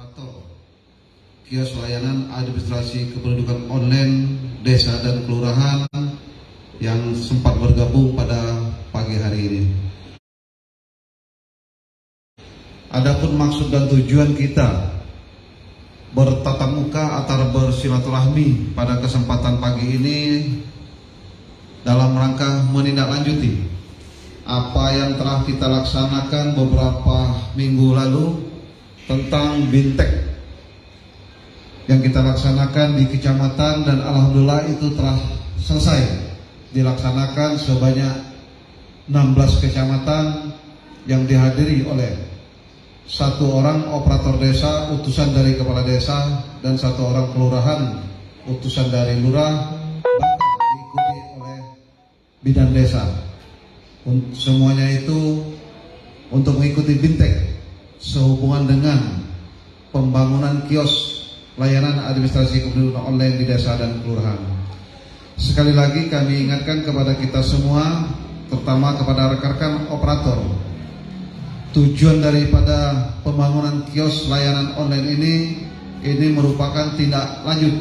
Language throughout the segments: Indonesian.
operator kios layanan administrasi kependudukan online desa dan kelurahan yang sempat bergabung pada pagi hari ini. Adapun maksud dan tujuan kita bertatap muka atau bersilaturahmi pada kesempatan pagi ini dalam rangka menindaklanjuti apa yang telah kita laksanakan beberapa minggu lalu tentang bintek yang kita laksanakan di kecamatan, dan alhamdulillah itu telah selesai dilaksanakan sebanyak 16 kecamatan yang dihadiri oleh 1 orang operator desa utusan dari kepala desa dan 1 orang kelurahan utusan dari lurah, bahkan diikuti oleh bidan desa. Semuanya itu untuk mengikuti bintek sehubungan dengan pembangunan kios layanan administrasi kependudukan online di desa dan kelurahan. Sekali lagi kami ingatkan kepada kita semua, terutama kepada rekan-rekan operator, tujuan daripada pembangunan kios layanan online ini merupakan tindak lanjut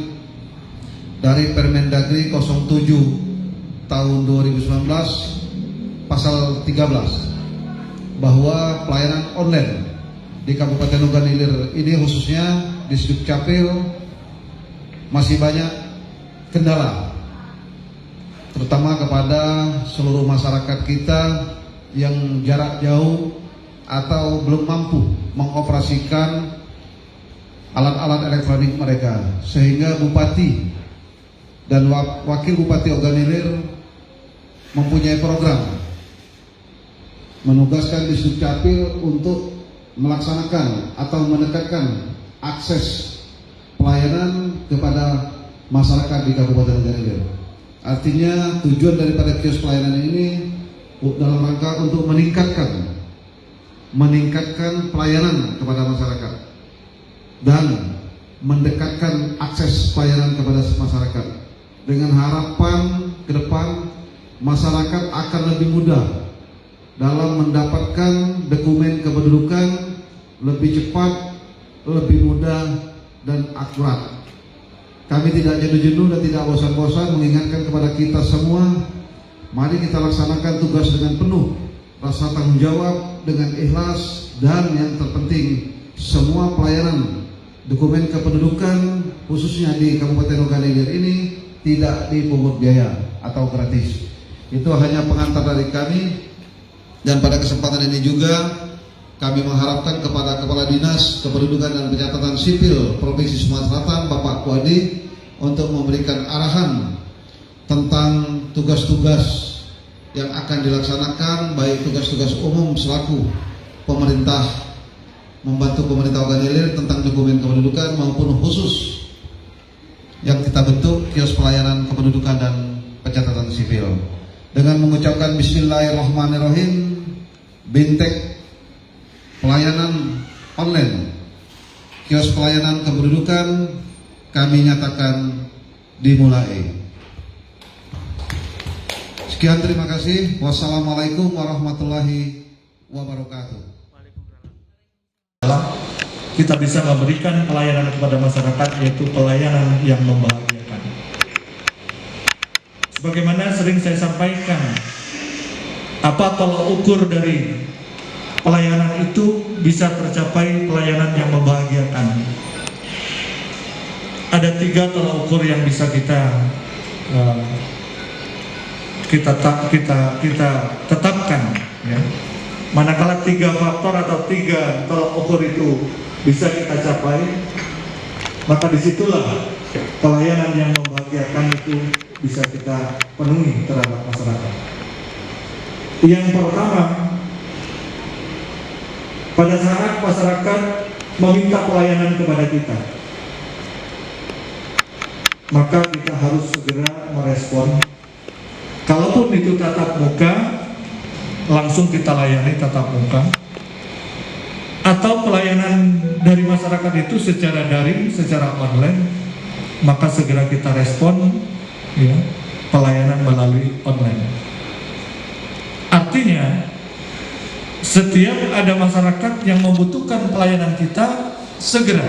dari Permendagri 07 tahun 2019 pasal 13, bahwa pelayanan online di Kabupaten Ogan Ilir ini khususnya di Sdukcapil masih banyak kendala, terutama kepada seluruh masyarakat kita yang jarak jauh atau belum mampu mengoperasikan alat-alat elektronik mereka, sehingga Bupati dan Wakil Bupati Ogan Ilir mempunyai program menugaskan di Sdukcapil untuk melaksanakan atau mendekatkan akses pelayanan kepada masyarakat di Kabupaten Ogan Ilir. Artinya tujuan daripada kios pelayanan ini dalam rangka untuk meningkatkan pelayanan kepada masyarakat dan mendekatkan akses pelayanan kepada masyarakat, dengan harapan ke depan masyarakat akan lebih mudah dalam mendapatkan dokumen kependudukan, lebih cepat, lebih mudah dan akurat. Kami tidak jenuh-jenuh dan tidak bosan-bosan mengingatkan kepada kita semua, mari kita laksanakan tugas dengan penuh rasa tanggung jawab, dengan ikhlas, dan yang terpenting semua pelayanan dokumen kependudukan khususnya di Kabupaten Ogan Ilir ini tidak dipungut biaya atau gratis. Itu hanya pengantar dari kami, dan pada kesempatan ini juga kami mengharapkan kepada Kepala Dinas Kependudukan dan Pencatatan Sipil Provinsi Sumatera Selatan, Bapak Kuadi, untuk memberikan arahan tentang tugas-tugas yang akan dilaksanakan, baik tugas-tugas umum selaku pemerintah membantu pemerintah Ogan Ilir tentang dokumen kependudukan, maupun khusus yang kita bentuk kios pelayanan kependudukan dan pencatatan sipil. Dengan mengucapkan Bismillahirrahmanirrahim, bintek pelayanan online kios pelayanan kependudukan kami nyatakan dimulai. Sekian, terima kasih. Wassalamualaikum warahmatullahi wabarakatuh. Kita bisa memberikan pelayanan kepada masyarakat, yaitu pelayanan yang membahagiakan. Sebagaimana sering saya sampaikan, apa tolak ukur dari pelayanan itu bisa tercapai pelayanan yang membahagiakan? Ada 3 tolak ukur yang bisa kita tetapkan, ya. Manakala 3 faktor atau 3 tolak ukur itu bisa kita capai, maka disitulah pelayanan yang membahagiakan itu bisa kita penuhi terhadap masyarakat. Yang pertama, pada saat masyarakat meminta pelayanan kepada kita, maka kita harus segera merespon. Kalaupun itu tatap muka, langsung kita layani tatap muka, atau pelayanan dari masyarakat itu secara daring, secara online, maka segera kita respon, ya, pelayanan melalui online. Artinya, setiap ada masyarakat yang membutuhkan pelayanan kita, segera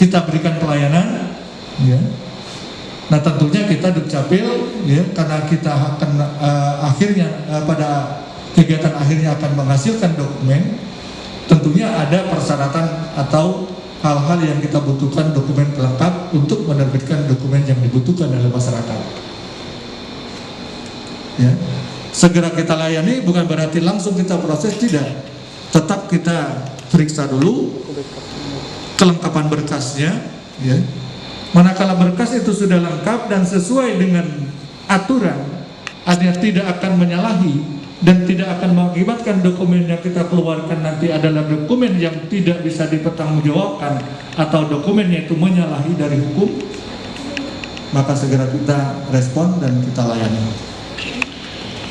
kita berikan pelayanan, ya. Nah tentunya kita Dukcapil, ya, karena kita akan akhirnya pada kegiatan akhirnya akan menghasilkan dokumen, tentunya ada persyaratan atau hal-hal yang kita butuhkan dokumen pelengkap untuk menerbitkan dokumen yang dibutuhkan oleh masyarakat. Ya. Segera kita layani bukan berarti langsung kita proses, tidak. Tetap kita periksa dulu kelengkapan berkasnya, ya. Manakala berkas itu sudah lengkap dan sesuai dengan aturan, artinya tidak akan menyalahi dan tidak akan mengakibatkan dokumen yang kita keluarkan nanti adalah dokumen yang tidak bisa dipertanggungjawabkan atau dokumennya itu menyalahi dari hukum, maka segera kita respon dan kita layani.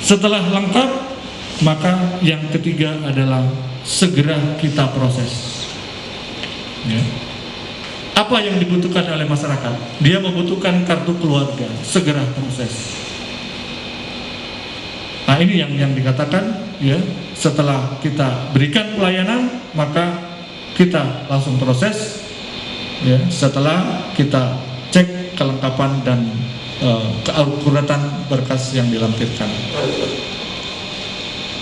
Setelah lengkap, maka yang ketiga adalah segera kita proses, ya. Apa yang dibutuhkan oleh masyarakat? Dia membutuhkan kartu keluarga, segera proses. Nah ini yang dikatakan, ya, setelah kita berikan pelayanan maka kita langsung proses, ya, setelah kita cek kelengkapan dan keakuratan berkas yang dilampirkan.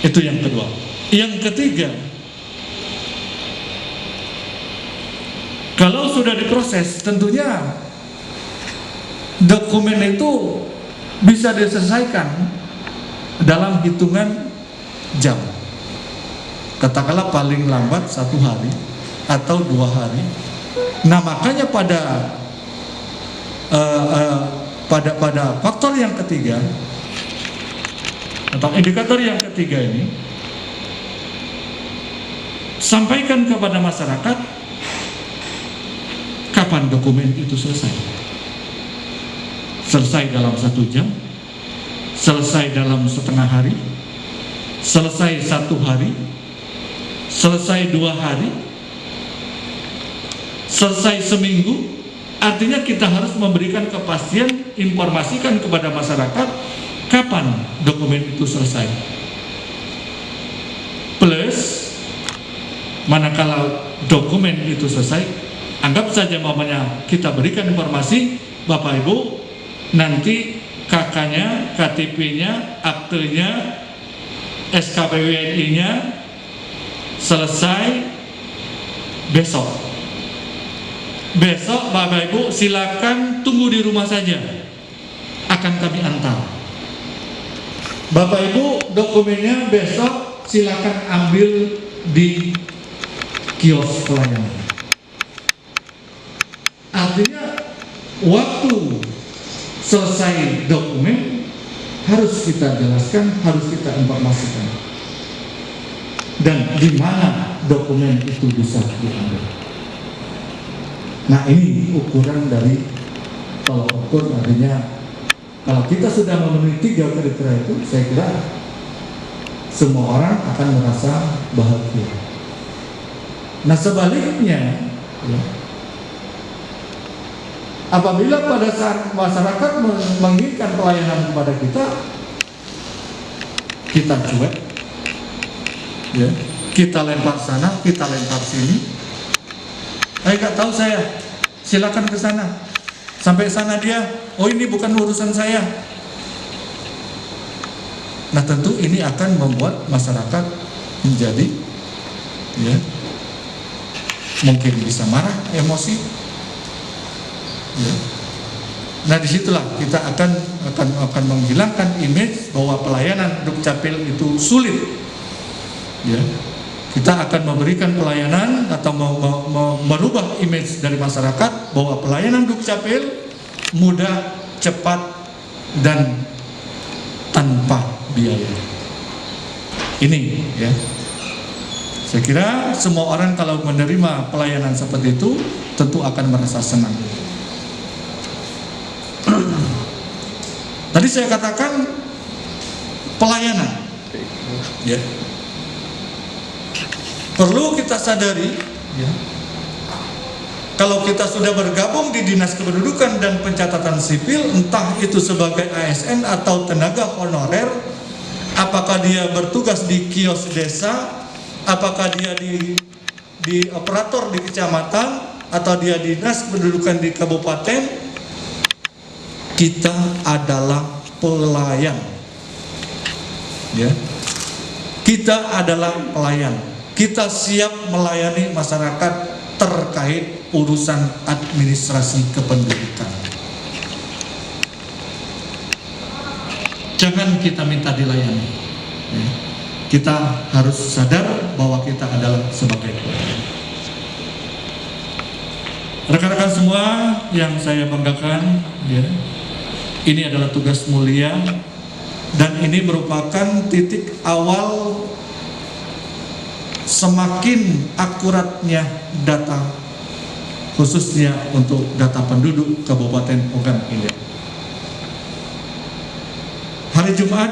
Itu yang kedua. Yang ketiga, kalau sudah diproses, tentunya dokumen itu bisa diselesaikan dalam hitungan jam. Katakanlah paling lambat 1 hari atau 2 hari. Nah makanya pada faktor yang ketiga atau indikator yang ketiga ini, sampaikan kepada masyarakat kapan dokumen itu selesai. Selesai dalam 1 jam, selesai dalam setengah hari, selesai 1 hari, selesai 2 hari, selesai seminggu. Artinya kita harus memberikan kepastian, informasikan kepada masyarakat kapan dokumen itu selesai. Plus, manakala dokumen itu selesai, anggap saja mamanya kita berikan informasi, Bapak Ibu, nanti KK-nya, KTP-nya, aktenya, SKPWNI-nya selesai besok. Besok Bapak Ibu silakan tunggu di rumah saja, akan kami antar. Bapak Ibu dokumennya besok silakan ambil di kios pelayanan. Artinya waktu selesai dokumen harus kita jelaskan, harus kita informasikan, dan di mana dokumen itu bisa diambil. Nah ini ukuran dari tolak ukur, artinya kalau kita sudah memenuhi 3 kriteria itu, saya kira semua orang akan merasa bahagia. Nah sebaliknya, ya, apabila pada saat masyarakat menginginkan pelayanan kepada kita cuek, ya, kita lempar sana, kita lempar sini. Gak tahu saya, silakan ke sana. Sampai sana dia, oh ini bukan urusan saya. Nah tentu ini akan membuat masyarakat menjadi, ya, mungkin bisa marah, emosi. Ya. Nah disitulah kita akan menghilangkan image bahwa pelayanan Dukcapil itu sulit. Ya. Kita akan memberikan pelayanan atau merubah image dari masyarakat bahwa pelayanan Dukcapil mudah, cepat, dan tanpa biaya. Ini, ya. Saya kira semua orang kalau menerima pelayanan seperti itu tentu akan merasa senang. Tadi saya katakan pelayanan, ya, perlu kita sadari, ya, kalau kita sudah bergabung di Dinas Kependudukan dan Pencatatan Sipil, entah itu sebagai ASN atau tenaga honorer, apakah dia bertugas di kios desa, apakah dia di operator di kecamatan atau dia dinas kependudukan di kabupaten, kita adalah pelayan. Ya. Kita adalah pelayan. Kita siap melayani masyarakat terkait urusan administrasi kependudukan. Jangan kita minta dilayani. Ya. Kita harus sadar bahwa kita adalah sebagai pelayan. Rekan-rekan semua yang saya banggakan, ya, ini adalah tugas mulia dan ini merupakan titik awal semakin akuratnya data, khususnya untuk data penduduk Kabupaten Ogan Ilir. Hari Jumat,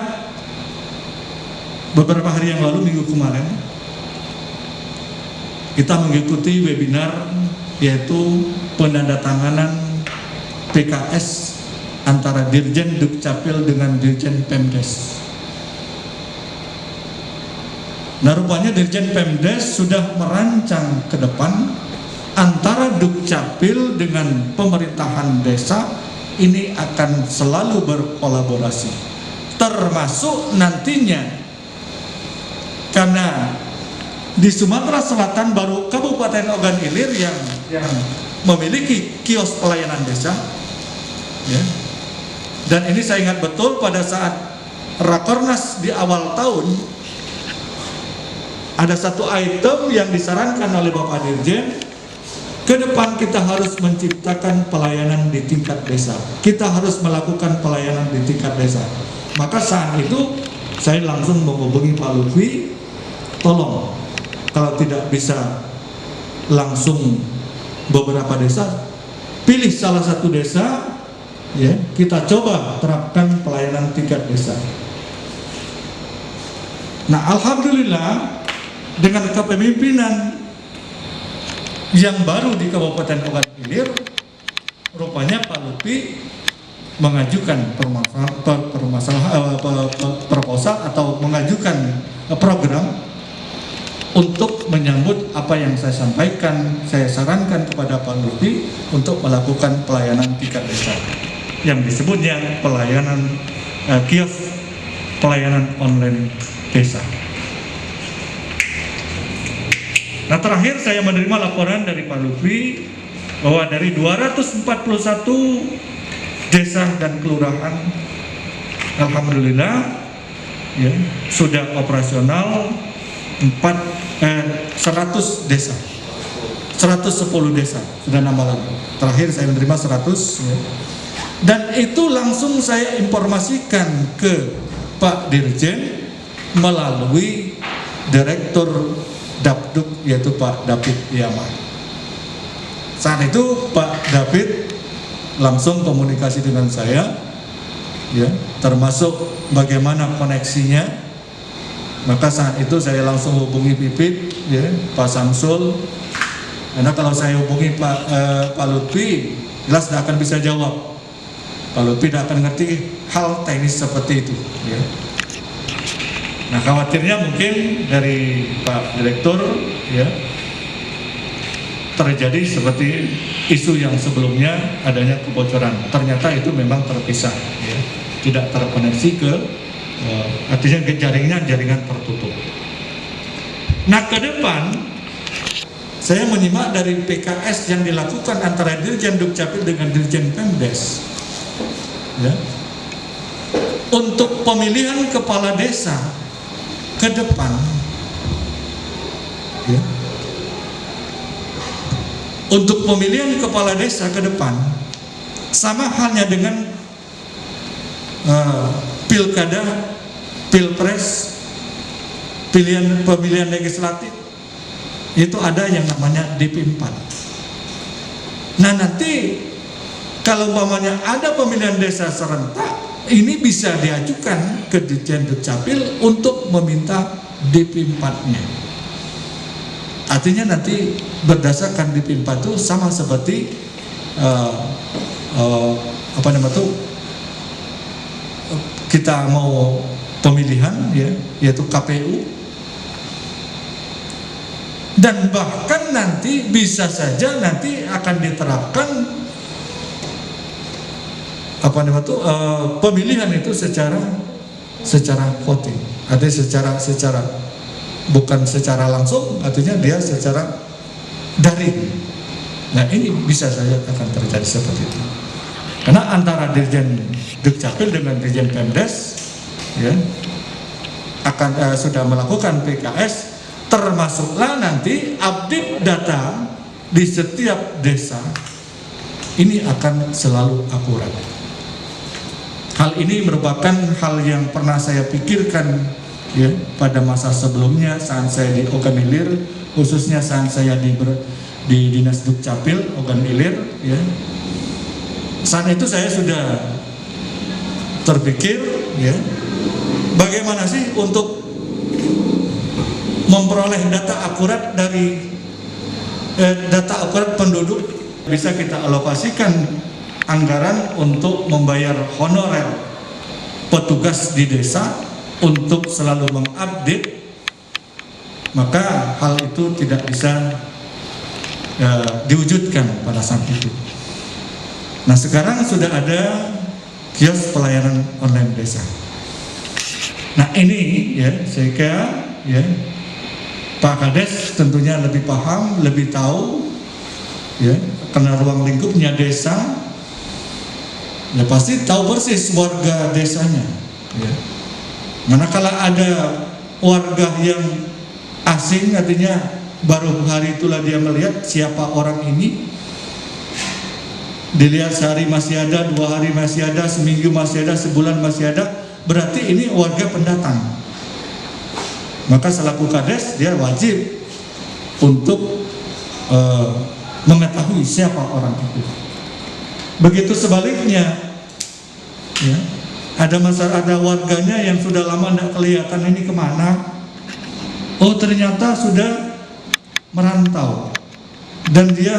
beberapa hari yang lalu, minggu kemarin, kita mengikuti webinar yaitu penandatanganan PKS antara Dirjen Dukcapil dengan Dirjen Pemdes. Nah, rupanya Dirjen Pemdes sudah merancang ke depan antara Dukcapil dengan pemerintahan desa ini akan selalu berkolaborasi, termasuk nantinya karena di Sumatera Selatan baru Kabupaten Ogan Ilir yang memiliki kios pelayanan desa, ya. Dan ini saya ingat betul pada saat Rakornas di awal tahun ada satu item yang disarankan oleh Bapak Dirjen, ke depan kita harus menciptakan pelayanan di tingkat desa. Kita harus melakukan pelayanan di tingkat desa. Maka saat itu saya langsung menghubungi Pak Lutfi, tolong kalau tidak bisa langsung beberapa desa, pilih salah satu desa, ya, kita coba terapkan pelayanan tingkat desa. Nah, alhamdulillah dengan kepemimpinan yang baru di Kabupaten Ogan Ilir, rupanya Pak Lutfi mengajukan proposal atau mengajukan program untuk menyambut apa yang saya sampaikan. Saya sarankan kepada Pak Lutfi untuk melakukan pelayanan tingkat desa yang disebutnya pelayanan kios pelayanan online desa. Nah, terakhir saya menerima laporan dari Pak Lutfi bahwa dari 241 desa dan kelurahan, alhamdulillah, ya, sudah operasional 100 desa, 110 desa sudah nambah lagi. Terakhir saya menerima 100, ya. Dan itu langsung saya informasikan ke Pak Dirjen melalui Direktur Dapduk, yaitu Pak David Yaman. Saat itu Pak David langsung komunikasi dengan saya, ya, termasuk bagaimana koneksinya. Maka saat itu saya langsung hubungi Pipit, ya, Pak Samsul, karena kalau saya hubungi Pak Lutfi, jelas tidak akan bisa jawab. Pak Lutfi tidak akan ngerti hal teknis seperti itu, ya. Nah, khawatirnya mungkin dari Pak Direktur, ya, terjadi seperti isu yang sebelumnya adanya kebocoran. Ternyata itu memang terpisah, ya, tidak terkoneksi ke artinya jaringan tertutup. Nah, ke depan saya menyimak dari PKS yang dilakukan antara Dirjen Dukcapil dengan Dirjen Pemdes, ya, untuk pemilihan kepala desa ke depan, ya, untuk pemilihan kepala desa ke depan sama halnya dengan pilkada, pilpres, pemilihan legislatif, itu ada yang namanya DP4. Nah, nanti kalau umpamanya ada pemilihan desa serentak, ini bisa diajukan ke Dirjen Dukcapil untuk meminta DP4-nya. Artinya nanti berdasarkan DP4 itu sama seperti kita mau pemilihan, ya, yaitu KPU. Dan bahkan nanti bisa saja nanti akan diterapkan pemilihan itu secara voting, artinya secara bukan secara langsung, artinya dia secara daring. Nah ini bisa saja akan terjadi seperti itu, karena antara Dirjen Dukcapil dengan Dirjen Pemdes ya akan sudah melakukan PKS, termasuklah nanti update data di setiap desa ini akan selalu akurat. Hal ini merupakan hal yang pernah saya pikirkan ya pada masa sebelumnya saat saya di Ogan Ilir, khususnya saat saya di Dinas Dukcapil Ogan Ilir ya. Saat itu saya sudah terpikir ya, bagaimana sih untuk memperoleh data akurat dari data akurat penduduk, bisa kita alokasikan anggaran untuk membayar honorer petugas di desa untuk selalu mengupdate, maka hal itu tidak bisa diwujudkan pada saat itu. Nah sekarang sudah ada kios pelayanan online desa. Nah ini ya saya kira ya Pak Kades tentunya lebih paham, lebih tahu ya, karena ruang lingkupnya desa ya pasti tahu persis warga desanya ya. Manakala ada warga yang asing, artinya baru hari itulah dia melihat siapa orang ini, dilihat sehari masih ada, 2 hari masih ada, seminggu masih ada, sebulan masih ada, berarti ini warga pendatang. Maka selaku Kades dia wajib untuk mengetahui siapa orang itu. Begitu sebaliknya ya, ada warganya yang sudah lama tidak kelihatan, ini kemana, oh ternyata sudah merantau dan dia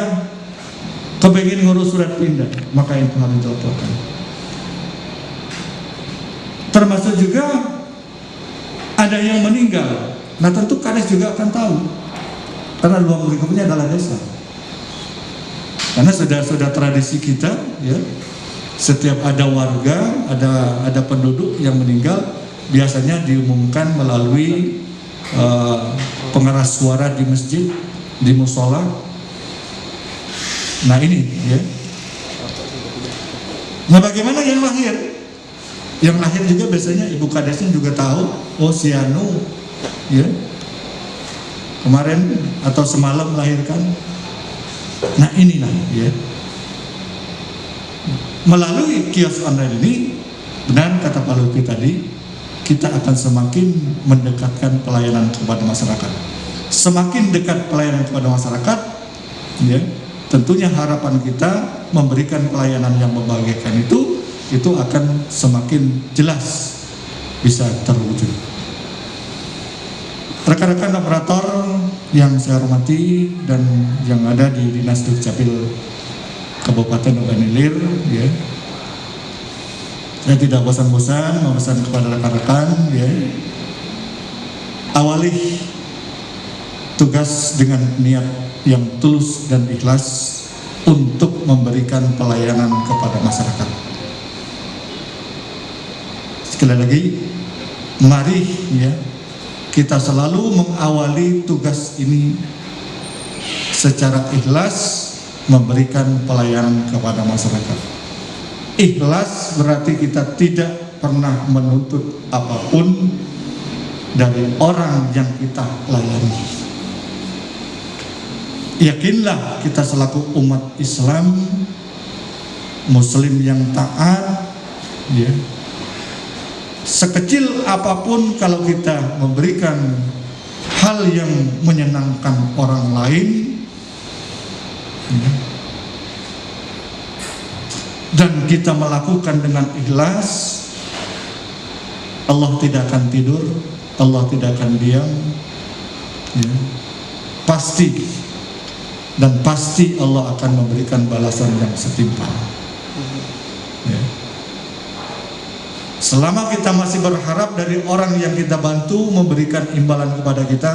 kepingin ngurus surat pindah, maka itu harus dilaporkan. Termasuk juga ada yang meninggal, nah tentu Kades juga akan tahu, karena ruang lingkupnya adalah desa. Karena sudah tradisi kita ya, setiap ada warga, ada penduduk yang meninggal, biasanya diumumkan melalui pengeras suara di masjid, di musola. Nah ini ya. Nah bagaimana yang lahir? Yang lahir juga biasanya ibu kadesnya juga tahu, oh si Anu ya kemarin atau semalam melahirkan. Nah inilah ya, melalui kios online ini, benar kata Pak Lutfi tadi, kita akan semakin mendekatkan pelayanan kepada masyarakat. Semakin dekat pelayanan kepada masyarakat ya, tentunya harapan kita memberikan pelayanan yang membahagiakan itu akan semakin jelas bisa terwujud. Rekan-rekan operator yang saya hormati dan yang ada di Dinas Dukcapil Kabupaten Ogan Ilir ya, saya tidak bosan-bosan memesan kepada rekan-rekan ya, awali tugas dengan niat yang tulus dan ikhlas untuk memberikan pelayanan kepada masyarakat. Sekali lagi, mari ya kita selalu mengawali tugas ini secara ikhlas, memberikan pelayanan kepada masyarakat. Ikhlas berarti kita tidak pernah menuntut apapun dari orang yang kita layani. Yakinlah kita selaku umat Islam, Muslim yang taat ya, sekecil apapun kalau kita memberikan hal yang menyenangkan orang lain ya, dan kita melakukan dengan ikhlas, Allah tidak akan tidur, Allah tidak akan diam ya. Pasti dan pasti Allah akan memberikan balasan yang setimpal ya. Selama kita masih berharap dari orang yang kita bantu memberikan imbalan kepada kita,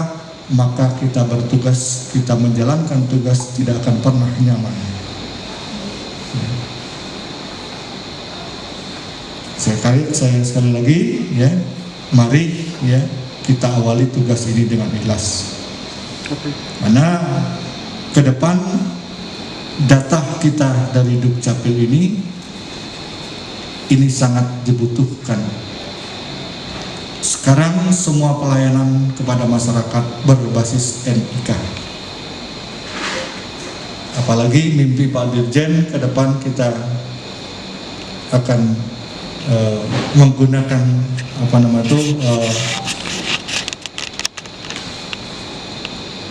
maka kita bertugas, kita menjalankan tugas tidak akan pernah nyaman. Saya sekali lagi ya, mari ya kita awali tugas ini dengan ikhlas. Karena ke depan data kita dari Dukcapil ini sangat dibutuhkan. Sekarang semua pelayanan kepada masyarakat berbasis NIK. Apalagi mimpi Pak Dirjen ke depan kita akan menggunakan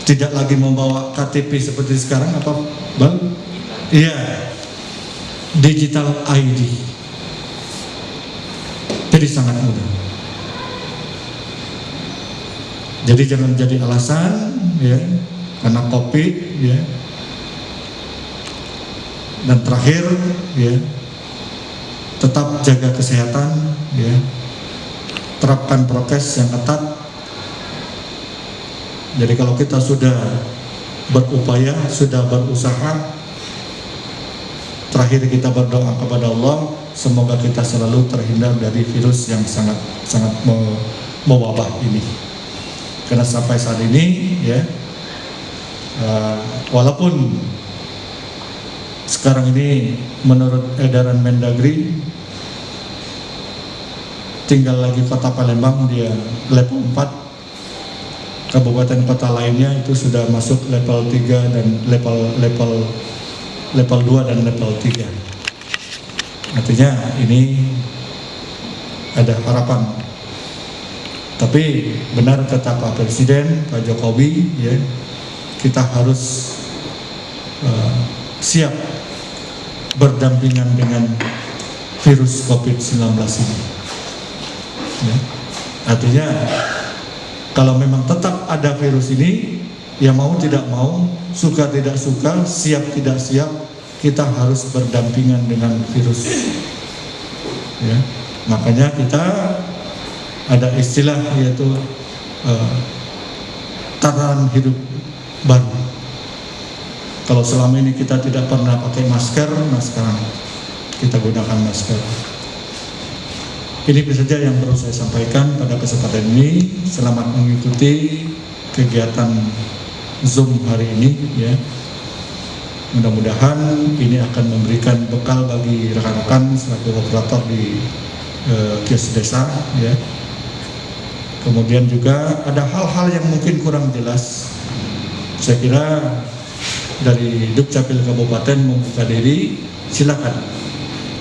tidak lagi membawa KTP seperti sekarang apa Bang? Iya, digital ID. Jadi sangat mudah. Jadi jangan jadi alasan ya karena COVID ya. Dan terakhir ya, tetap jaga kesehatan ya. Terapkan prokes yang ketat. Jadi kalau kita sudah berupaya, sudah berusaha, terakhir kita berdoa kepada Allah, semoga kita selalu terhindar dari virus yang sangat mewabah ini. Karena sampai saat ini ya, walaupun sekarang ini menurut edaran Mendagri tinggal lagi kota Palembang dia level 4, kabupaten kota lainnya itu sudah masuk level 3 dan level 2 dan level 3. Artinya ini ada harapan. Tapi benar kata Pak Presiden, Pak Jokowi ya, kita harus siap berdampingan dengan virus COVID-19 ini ya. Artinya kalau memang tetap ada virus ini, ya mau tidak mau, suka tidak suka, siap tidak siap, kita harus berdampingan dengan virus ya. Makanya kita ada istilah yaitu tatanan hidup baru. Kalau selama ini kita tidak pernah pakai masker, nah sekarang kita gunakan masker. Ini saja yang perlu saya sampaikan pada kesempatan ini. Selamat mengikuti kegiatan Zoom hari ini ya. Mudah-mudahan ini akan memberikan bekal bagi rekan-rekan selaku operator di kios desa ya. Kemudian juga ada hal-hal yang mungkin kurang jelas. Saya kira dari Dukcapil Kabupaten membuka diri, silakan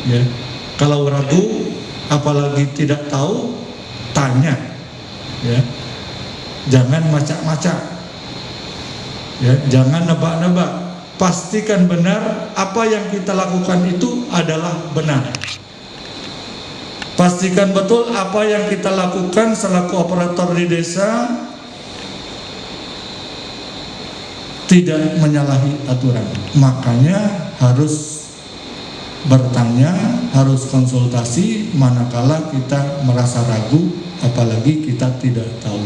ya. Kalau ragu, apalagi tidak tahu, tanya ya. Jangan macak-macak ya, jangan nebak-nebak. Pastikan benar apa yang kita lakukan itu adalah benar. Pastikan betul apa yang kita lakukan selaku operator di desa tidak menyalahi aturan. Makanya harus bertanya, harus konsultasi manakala kita merasa ragu, apalagi kita tidak tahu.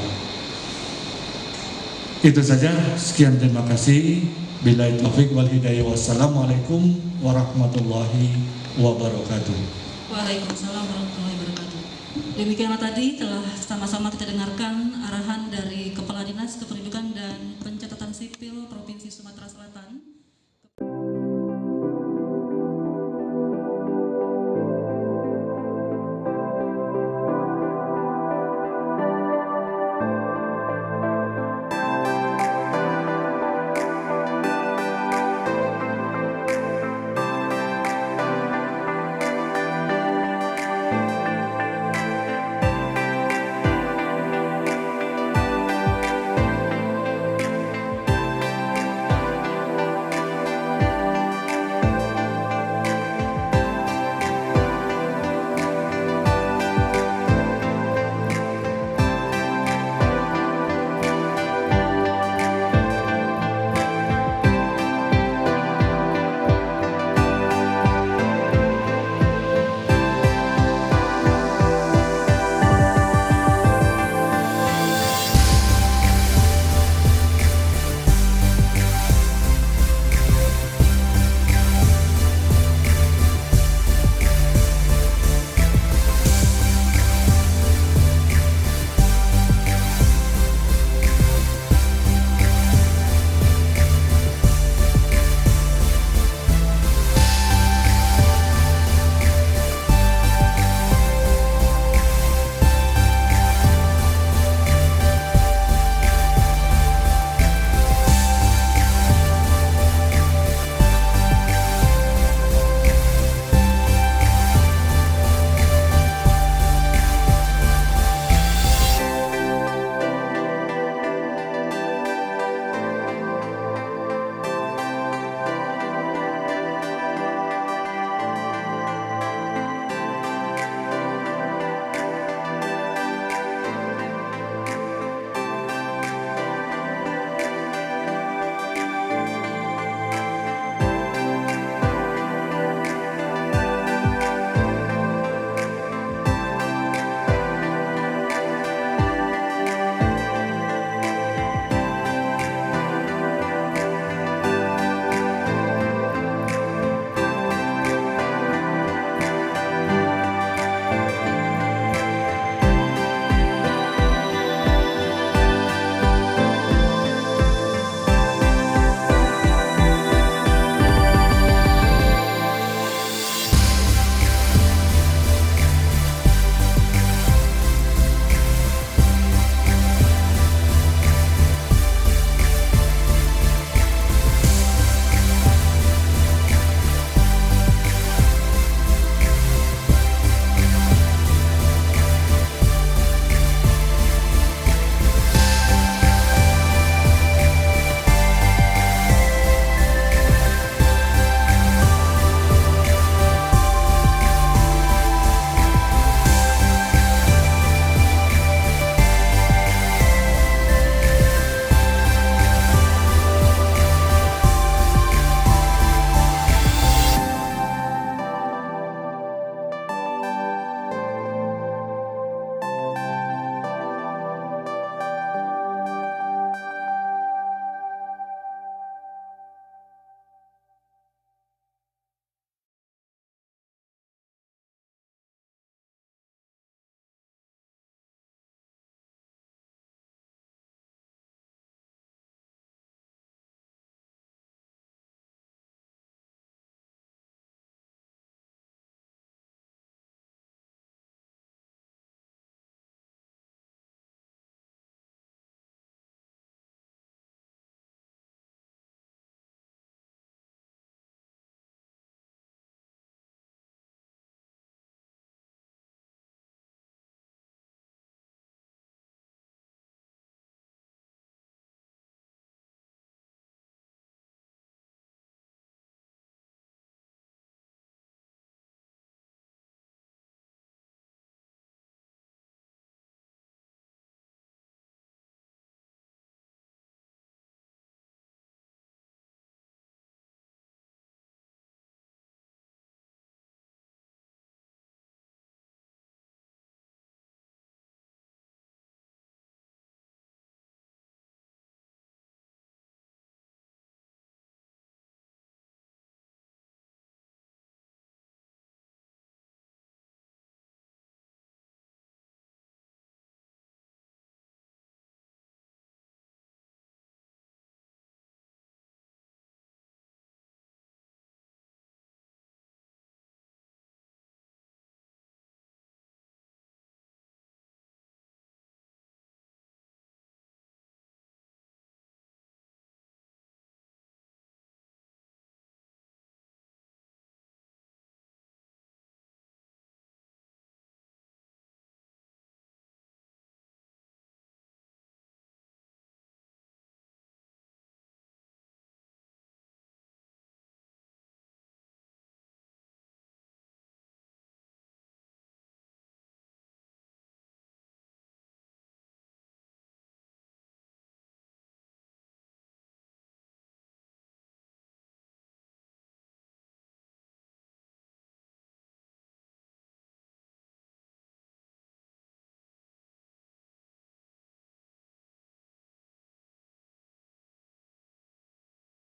Itu saja, sekian, terima kasih. Billahi taufiq wal hidayah. Wassalamualaikum warahmatullahi wabarakatuh. Waalaikumsalam warahmatullahi wabarakatuh. Demikianlah tadi telah sama-sama kita dengarkan arahan dari Kepala Dinas Kependudukan dan Pencatatan Sipil Provinsi Sumatera Selatan.